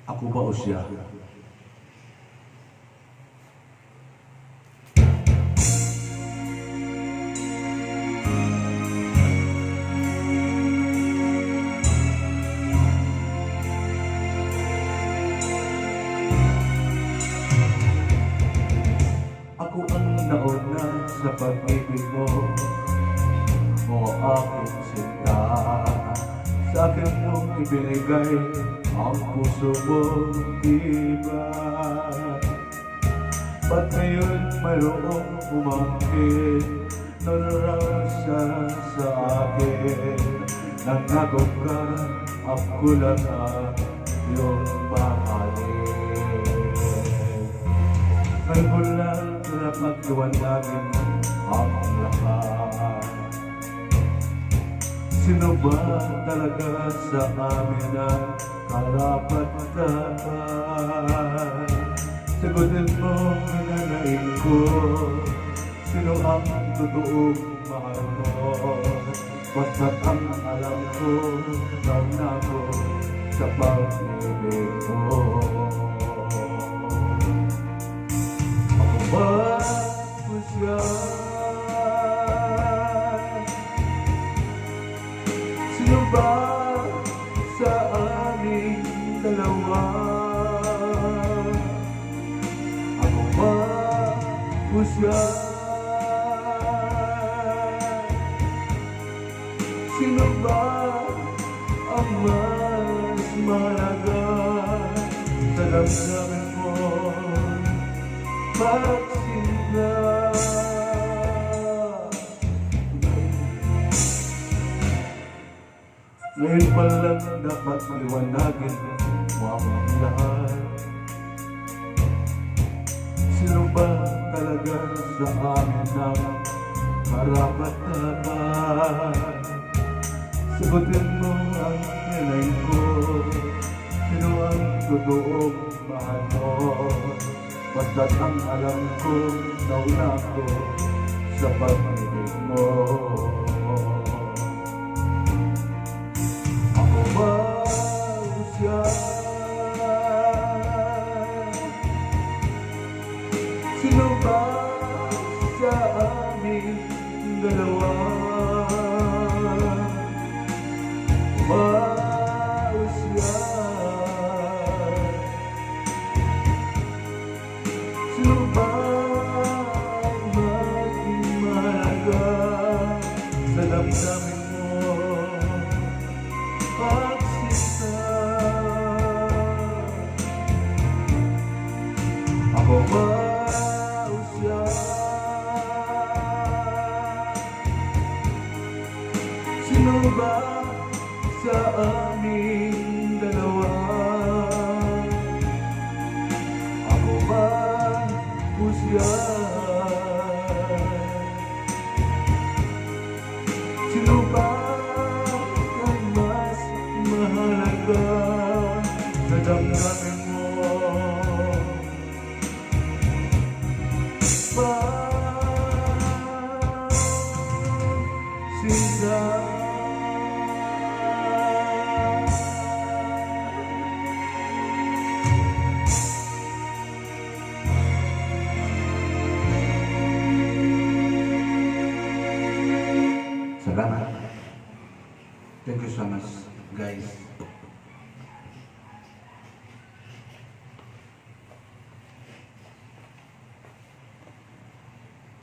Ako ba o siya? Ako ang nauna sa pag-ibig mo, o aking sinta. Sa akin mong ibinigay ang puso mo, diba? Ba't ngayon mayroong umangkin, nararasa sa akin? Nangako ka, ako lang ang iyong mahalin. Ngayon ko lang dapat liwanagin ang lahat. Sino ba talaga sa amin ang karapat-dapat? Sagutin mo, minanain ko, sino ang totoong mahal mo? Basta't ang alam ko, down na ako sa pag-ibig mo. Ako ba o siya? Sino ba sa aming dalawa? Ako ba o siya? Sino ba ang mas mahalaga sa damdamin mo? Magsinta. Ngayon pa lang dapat maliwanagin mo ang lahat. Sino ba talaga sa amin ang karapat-dapat? Sagutin mo ang nilay ko, sino ang totoong mahal mo? Basta't ang alam ko, nauna ko sa pag-ibig mo. Ako ba o siya? Sino ba sa aming dalawa? Ako ba o siya? Sino ba ang mas mahalaga sa damdamin mo? Magsinta. Ako ba o siya? Sino ba sa aming dalawa? Ako ba o siya? Sino ba ang mas mahalaga sa damdamin